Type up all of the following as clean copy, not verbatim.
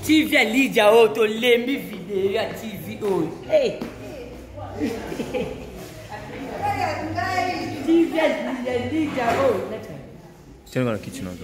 TV Lydia auto lembi video ya TV oh. Hey. TV Lydia oh. Tiens dans la kitchen donc.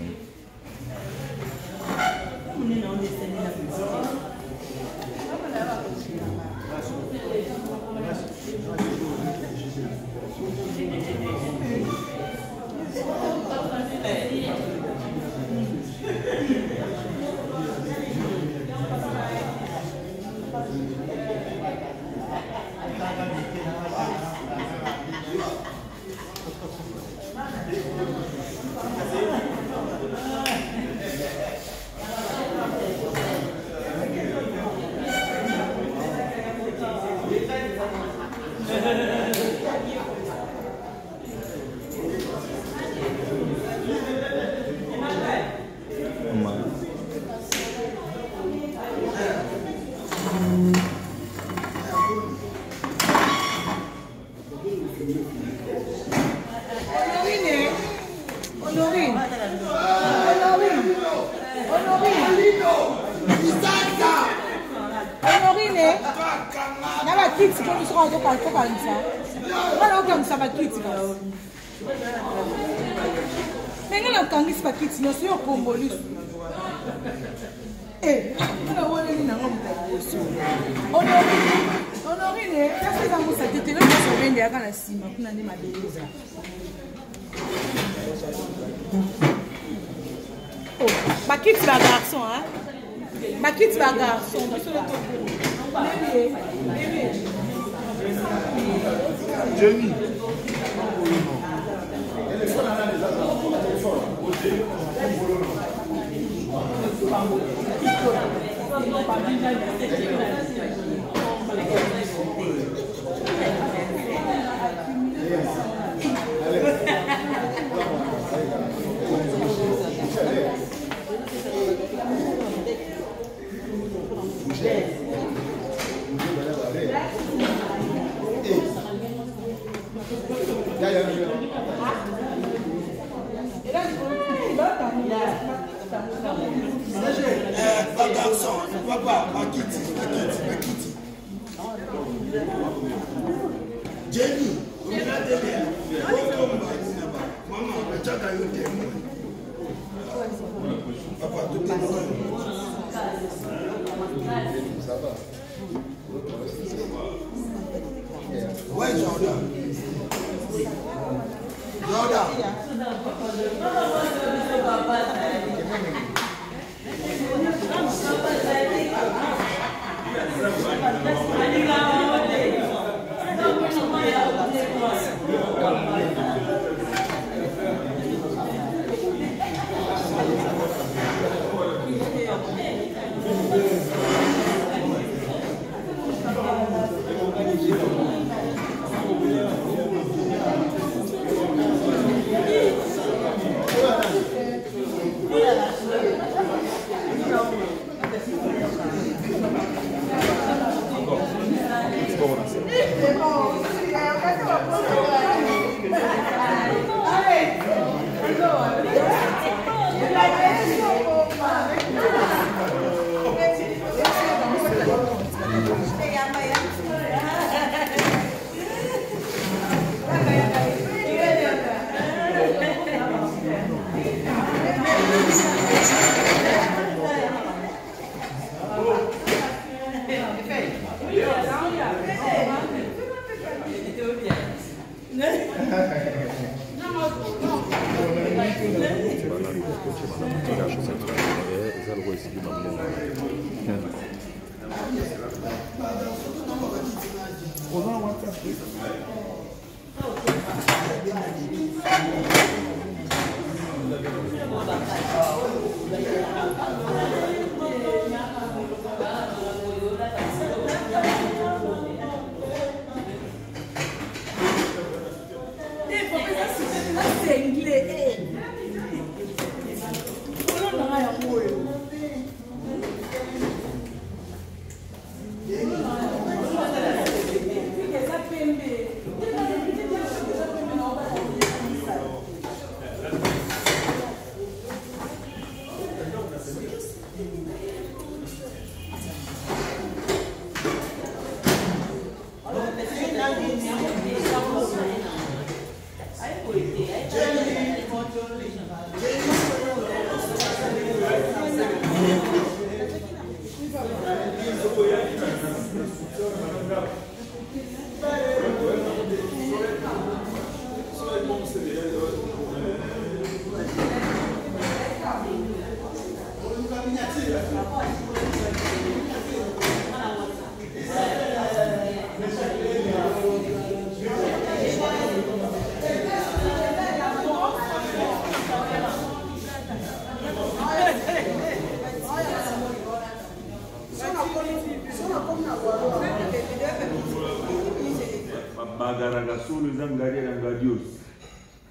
Bakit va garçon, hein? Bakit va garçon. Jenny. Garçon, Papa, Makiti. Jenny, maman, papa, tout est bon. Ça va. Ouais, Jordan.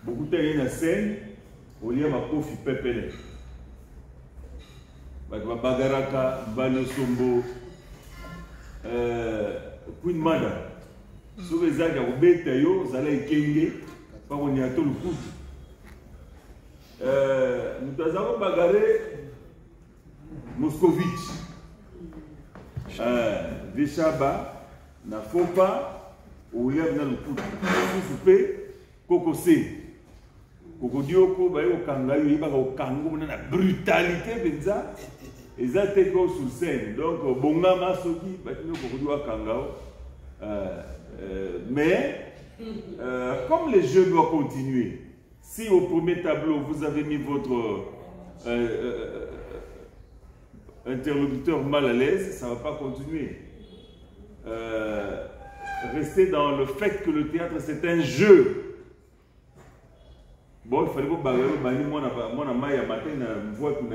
Beaucoup de gens scène, au lieu de kofi pepele. Bagaraka, Balosombo, Queen Mada. Si vous avez un bétail, vous allez kenge, pas on y a tout le coup. Nous avons bagaré Moscovitch, Vishaba, Nafopa, au lieu de le coup. Soupé, Kokosé. Kokodioko, au Kangayo, il va au Kango, on a la brutalité, benza, et ça t'est sur scène. Donc, Bongama Soki, Batino Kokodio Kangao. Mais, comme les jeux doivent continuer, si au premier tableau vous avez mis votre interlocuteur mal à l'aise, ça ne va pas continuer. Restez dans le fait que le théâtre c'est un jeu. Bon, il fallait que moi, je matin, je vois tout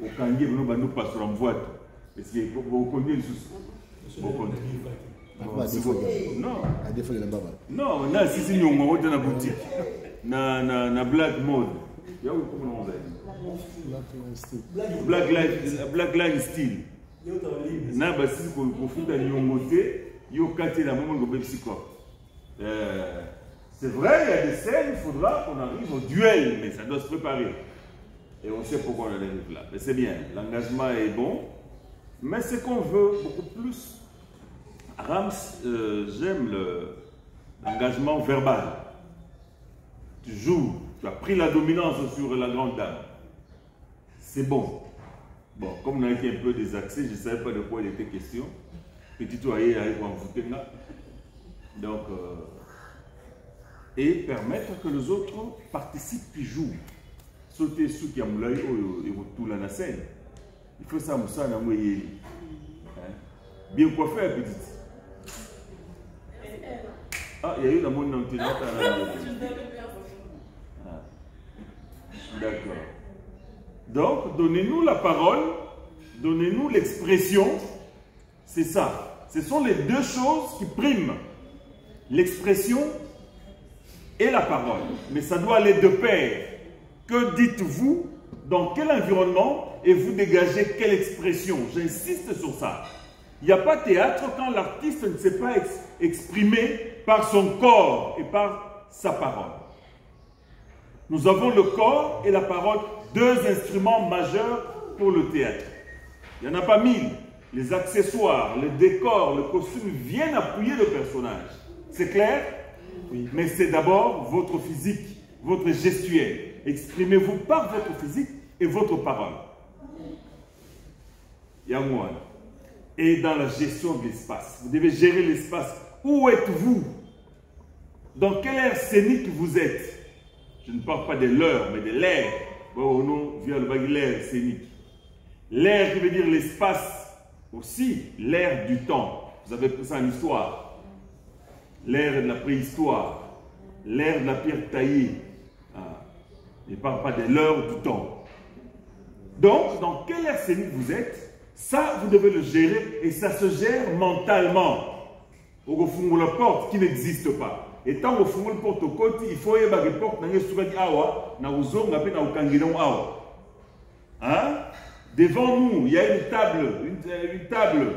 au Kangi, nous passons en voie. Parce que vous connaissez le souci. Non. Non, on a si nous on dans la boutique. Na Black Mode. Black Line Steel. Na basi ko futa nyongote, yo kate la maman go psycho. C'est vrai, il y a des scènes, il faudra qu'on arrive au duel, mais ça doit se préparer. Et on sait pourquoi on arrive là. Mais c'est bien, l'engagement est bon. Mais ce qu'on veut beaucoup plus, Rams, j'aime l'engagement verbal. Tu joues, tu as pris la dominance sur la grande dame. C'est bon. Bon, comme on a été un peu désaxé, je ne savais pas de quoi il était question. Petit toyer arrive en Foutenga. Donc, et permettre que les autres participent puis jouent. Sauter sous qui a moulé et tout la scène. Il faut ça, Moussa, na moyé. Bien coiffé, petite. Ah, il y a eu la monnaie dans le théâtre. D'accord. Donc, donnez-nous la parole, donnez-nous l'expression. C'est ça. Ce sont les deux choses qui priment. L'expression et la parole. Mais ça doit aller de pair. Que dites-vous? Dans quel environnement? Et vous dégagez quelle expression? J'insiste sur ça. Il n'y a pas théâtre quand l'artiste ne sait pas exprimer par son corps et par sa parole. Nous avons le corps et la parole, deux instruments majeurs pour le théâtre. Il n'y en a pas 1000. Les accessoires, le décor, le costume viennent appuyer le personnage. C'est clair? Oui. Mais c'est d'abord votre physique, votre gestuelle. Exprimez-vous par votre physique et votre parole. Yamouane. Et dans la gestion de l'espace. Vous devez gérer l'espace. Où êtes-vous? Dans quelle ère scénique vous êtes? Je ne parle pas de l'heure, mais de l'air. Bon, non, via le bague l'air scénique. L'air qui veut dire l'espace aussi, l'air du temps. Vous avez pris ça en histoire. L'ère de la préhistoire. L'ère de la pierre taillée. Il ne parle pas de l'heure du temps. Donc, dans quelle ère scénique vous êtes, ça, vous devez le gérer et ça se gère mentalement. Au fond de la porte qui n'existe pas. Et tant au fond de la porte au côté, il faut y avoir une porte, devant nous, il y a une table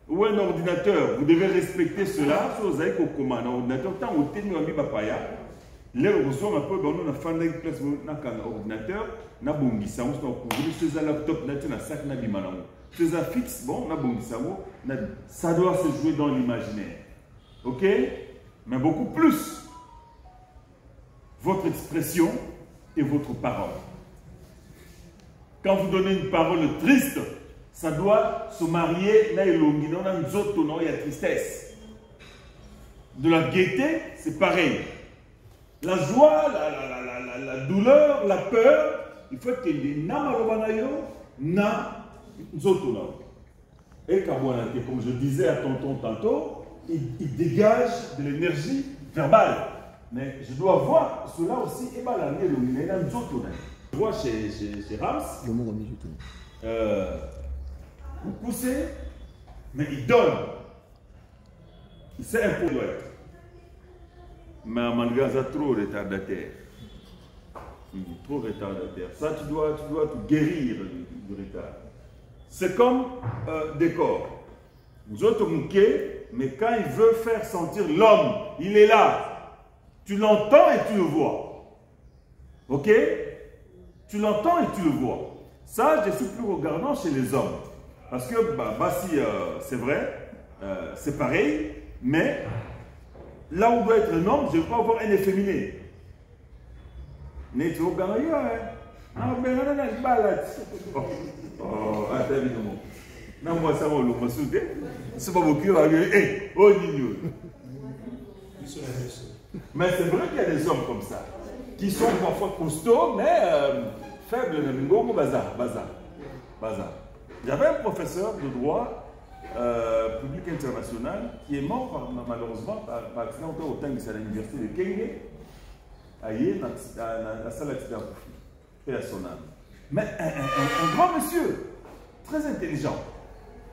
ou un ordinateur. Vous devez respecter cela. Si vous avez un ordinateur, tant au ténu ami papaya. Là, vous avez un peu de fan de place un ordinateur, na bongisa, on se couvrir sur un laptop, na sac na bimana. C'est un fixe, bon, na bongisa, ça doit se jouer dans l'imaginaire. Ok? Mais beaucoup plus. Votre expression et votre parole. Quand vous donnez une parole triste, ça doit se marier, là, il y a tristesse. De la gaieté, c'est pareil. La joie, la douleur, la peur, il faut que les namarobanayo na zotono. Et comme je disais à tonton tantôt, il dégage de l'énergie verbale. Mais je dois voir cela aussi. Et je vois chez Rams, vous poussez, mais il donne. Il sait un peu. Mais Mangaza trop retardataire. Trop retardataire. Ça, tu dois te guérir du retard. C'est comme décor. Nous autres, mais quand il veut faire sentir l'homme, il est là. Tu l'entends et tu le vois. Ok? Tu l'entends et tu le vois. Ça, je suis plus regardant chez les hommes. Parce que, si c'est vrai, c'est pareil, mais là où doit être un homme, je ne veux pas avoir un efféminé. Mais tu regardes, ah, ben non, il balade. Oh, attends, évidemment. Non, moi, ça va, on l'a sauté. C'est pas beaucoup, oh, Nino. Mais c'est vrai qu'il y a des hommes comme ça, qui sont parfois costauds, mais faibles, bazar. J'avais un professeur de droit public international qui est mort malheureusement par accident au temps de l'université de Kenya, dans la salle d'accident personnel. Mais un grand monsieur, très intelligent.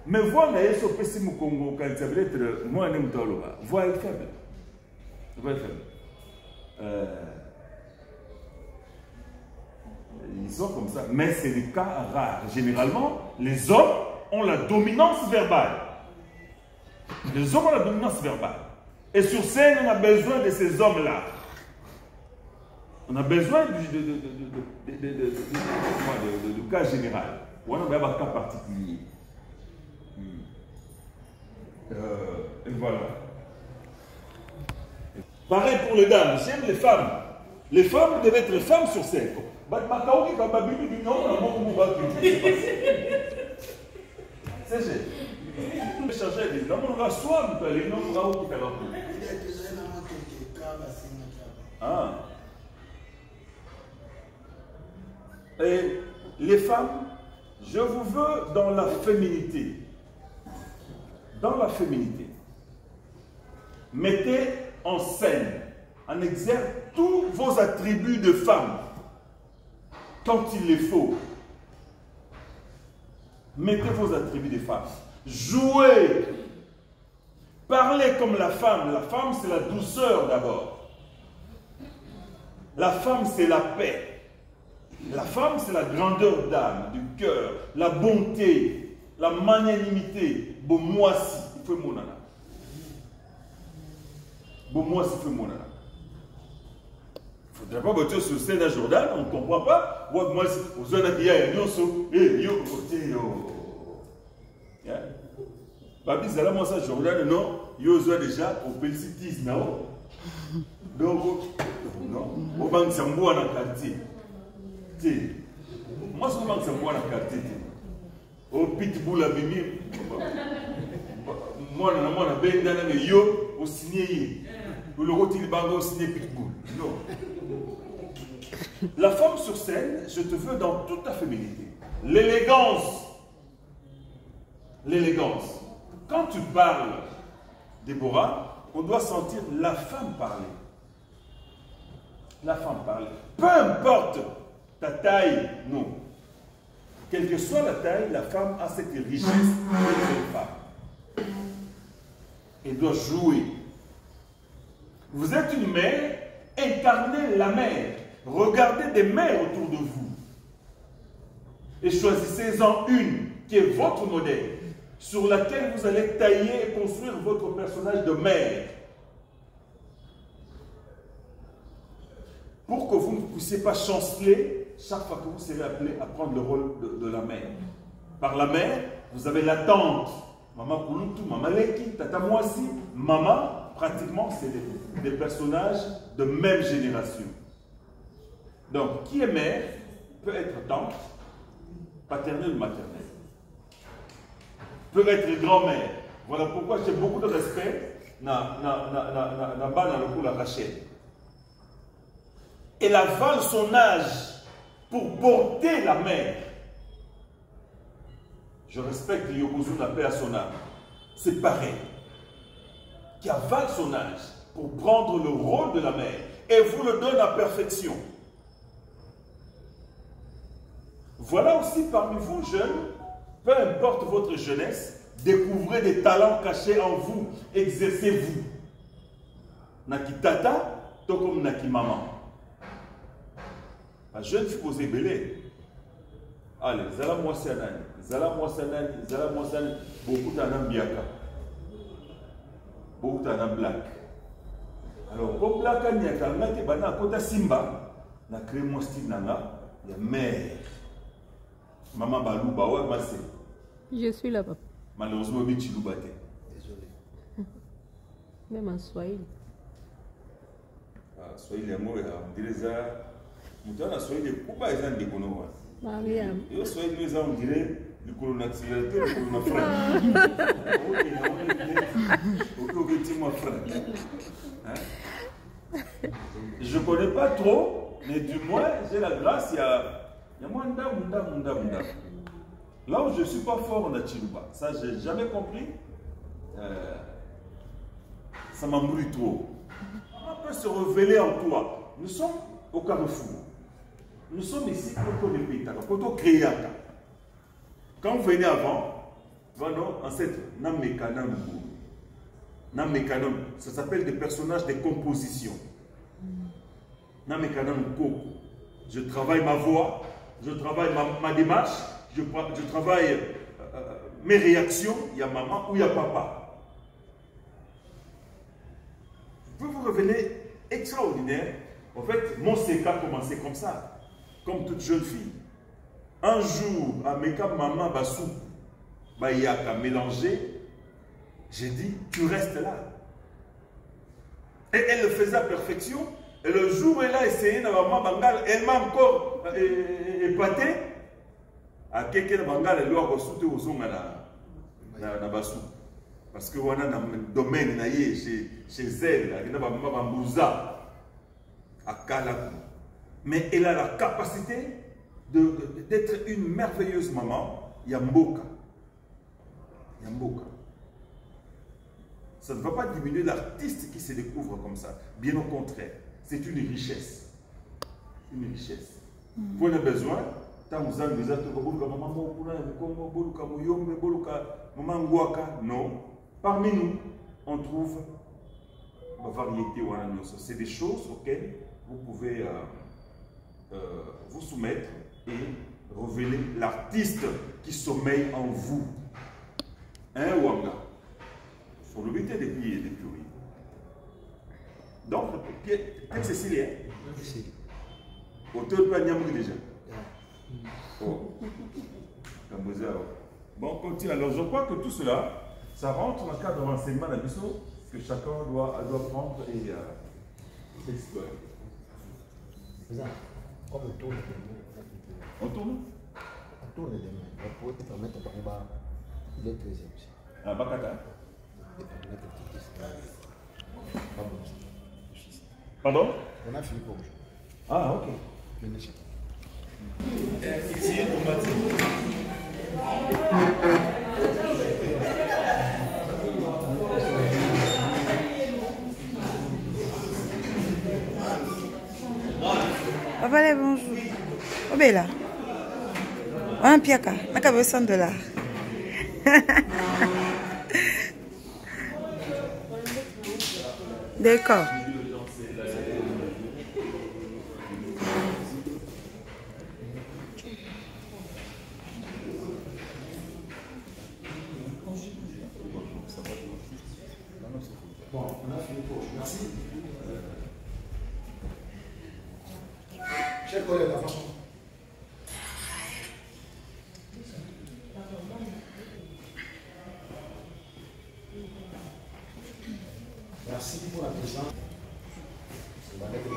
Mais voix n'a pas été au Congo quand il s'appelait être moi un Mtoloba. Voix est faible. Voix est faible. Ils sont comme ça. Mais c'est des cas rares. Généralement, les hommes ont la dominance verbale. Les hommes ont la dominance verbale. Et sur scène, on a besoin de ces hommes-là. On a besoin du cas général. Ou on a un cas particulier. Et voilà. Pareil pour les dames, j'aime les femmes. Les femmes devaient être femmes sur scène. C'est j'ai. Changer les noms, on va soit les noms qui ah. Et les femmes, je vous veux dans la féminité. Dans la féminité. Mettez en scène, en exergue tous vos attributs de femme, quand il les faut. Mettez vos attributs de femme. Jouez. Parlez comme la femme. La femme, c'est la douceur d'abord. La femme, c'est la paix. La femme, c'est la grandeur d'âme, du cœur, la bonté, la magnanimité. Bon, moi, si, il faut mon nana. Bon, moi, si, il faut mon nana. Il ne faudrait pas voter sur scène à Jordan, on ne comprend pas. Moi, si, vous avez dit, Babi, c'est là, moi, ça, Jordan, non, yo, déjà, au Pelsitis, non. Donc, non, au banque, c'est un bois dans le quartier. Moi, je commence à voir la quartier. Au pitbull à venir. Moi, je suis dans le yo, au signé. Le rôti, il va au signé pitbull. Non. La femme sur scène, je te veux dans toute ta féminité. L'élégance. L'élégance. Quand tu parles, Déborah, on doit sentir la femme parler. La femme parler. Peu importe ta taille, non. Quelle que soit la taille, la femme a cette richesse d'être une femme. Elle doit jouer. Vous êtes une mère, incarnez la mère. Regardez des mères autour de vous. Et choisissez-en une qui est votre modèle, sur laquelle vous allez tailler et construire votre personnage de mère. Pour que vous ne puissiez pas chanceler chaque fois que vous serez appelé à prendre le rôle de la mère. Par la mère, vous avez la tante, Maman Kouloutou, Maman Leki, Tata Moissi, Maman, pratiquement, c'est des personnages de même génération. Donc, qui est mère peut être tante, paternelle ou maternelle. Peut être grand-mère. Voilà pourquoi j'ai beaucoup de respect dans le coup la Rachel. Elle avale son âge pour porter la mère. Je respecte Yokozuna, la paix à son âme. C'est pareil. Qui avale son âge pour prendre le rôle de la mère et vous le donne à perfection. Voilà aussi parmi vous, jeunes, peu importe votre jeunesse, découvrez des talents cachés en vous. Exercez-vous. Naki tata, tout comme naki maman. La jeune fille posée belé. Allez, zala moi sanani, zala moi sanani, zala moi sanani. Beaucoup d'anam biaka. Beaucoup d'anam black. Alors, pour black, il y a quelqu'un qui est kota simba. Na créé mon style nana, il y a mère. Maman balou bawa massé. Je suis là, papa. Malheureusement, il y a un désolé. Même en Swahili. Ah, Swahili, on dirait ça. On Swahili, pourquoi ils ont des conos? Mariam. Et Swahili, on dirait le colonaxilité, le colonafrère. Je ne connais pas trop, mais du moins, j'ai la grâce, il y a moins d'âme. Là où je ne suis pas fort en Achiluba, ça je n'ai jamais compris, ça m'embrouille trop. On peut se révéler en toi. Nous sommes au Carrefour. Nous sommes ici pour les pays, pour créer. Quand vous venez avant, ancêtre, ça s'appelle des personnages de composition. Je travaille ma voix, je travaille ma démarche, je travaille mes réactions, il y a maman ou il y a papa. Je peux vous révéler extraordinaire. En fait, mon CK a commencé comme ça, comme toute jeune fille. Un jour, à Meka, maman, basou, bayaka, mélangé, J'ai dit, tu restes là. Et elle le faisait à perfection. Et le jour où elle a essayé, elle m'a encore épaté. À quelqu'un de Bangal, elle doit ressortir aux ongles na basu. Parce que on a un domaine chez elle, elle a bambouza à Kalakou. Mais elle a la capacité d'être une merveilleuse maman. Yamboka. Yamboka. Ça ne va pas diminuer l'artiste qui se découvre comme ça. Bien au contraire, c'est une richesse. Une richesse. Vous avez besoin, non. Parmi nous, on trouve la variété. C'est des choses auxquelles vous pouvez vous soumettre et révéler l'artiste qui sommeille en vous. Hein, Wanga? Sur le but depuis oui. Donc, quelle Cécilia? Auteur de Niamou déjà. Oh. Bon, on continue. Alors, je crois que tout cela, ça rentre dans le cadre de l'enseignement d'Abisso que chacun doit prendre et explorer. On tourne. On tourne? On tourne les mains. On peut te permettre de faire il est 13e. Ah, Bakata? Pardon? On a fini pour aujourd'hui. Ah, ok. Venez. Papa, bonjour. Oh, Bella. Un piaka. On a $100. D'accord. Bon, on a fini pour aujourd'hui. Merci. Chers collègues, la façon. Merci pour la présence. C'est la lettre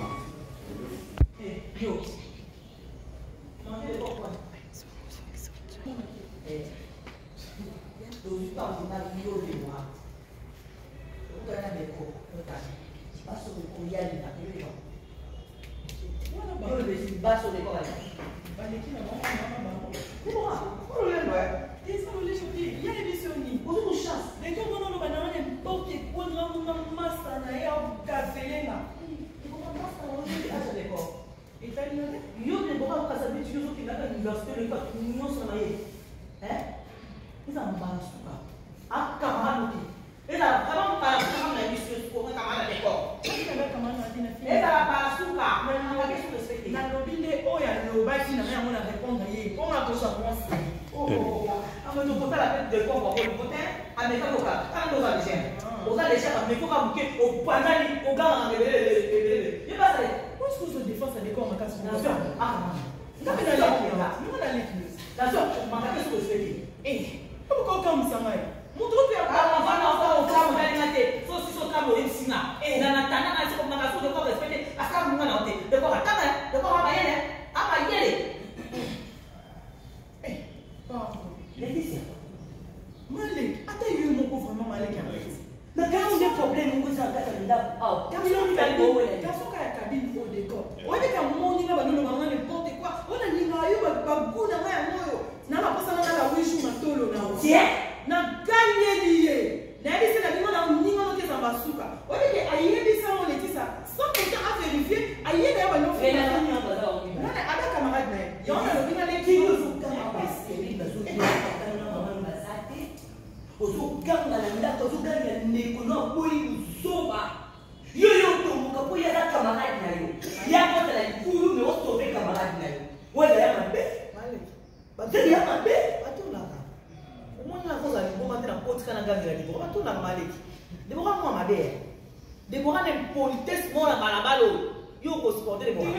Déborah n'est politesse, moi, la balabalo. Yo, ko supporter Déborah.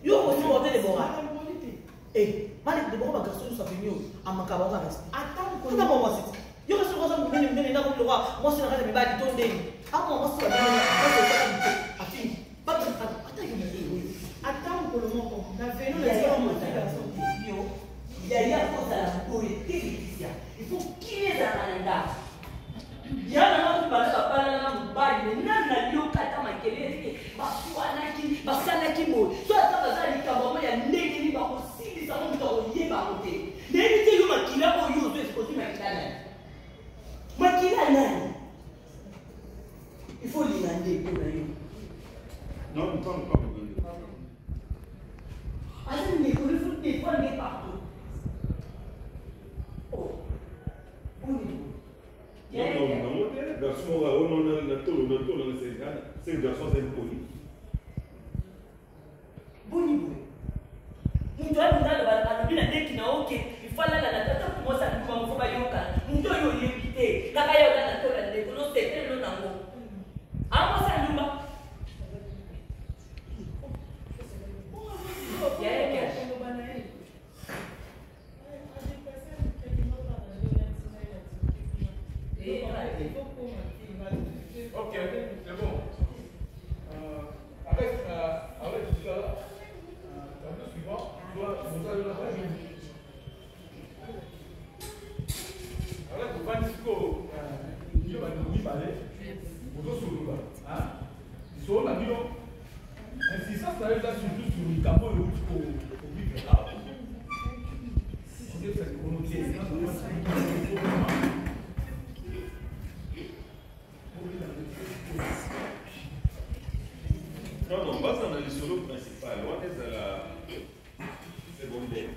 Yo, ko supporter Déborah. Eh, Malik, Déborah va garçon, ça fait mieux. À ma cabane, attends, Yo kasi ko sa munene na ko lo mo sina ka mi ba di tonde. Ako mo sa munene na ko sa ati. Ba ata yo mi. Attends pour le moment. Na venu na yo mo ta yo. Il y a pour ça pour ici. Il faut qu'il est dans l'anda. Yana na kubasa bala na mbali nana yo kata makelele baswana ki basana ki mo so ata bazali kabo ya ndenge ni ba kosili sa mo to yeba kote ndenge te yo makila o yo zo ko ti makila nani il faut l'inander pour yo non pas alors mais pour le foot des fois n'est partout oh non, garçon, on a tout, c'est garçon, c'est poli. Boni, mtu alindalo balabila deki na oke ifala la tata kumosa kwa mfuba yoka mtu yo yepite kaka yo na tola ndeko no sekere no nango amo sa nyumba Ok, c'est bon. Avec tout ça, le suivant, vous allez la faire. Avec le Vanisco, il y a un balai, vous avez sur le sur la million. Ainsi, ça arrive là surtout sur le camion de route au vivre là. Si c'est cette communauté, non, on va dans le solo principal, on est à la secondaire.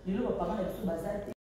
lelo bapanga na biso baza te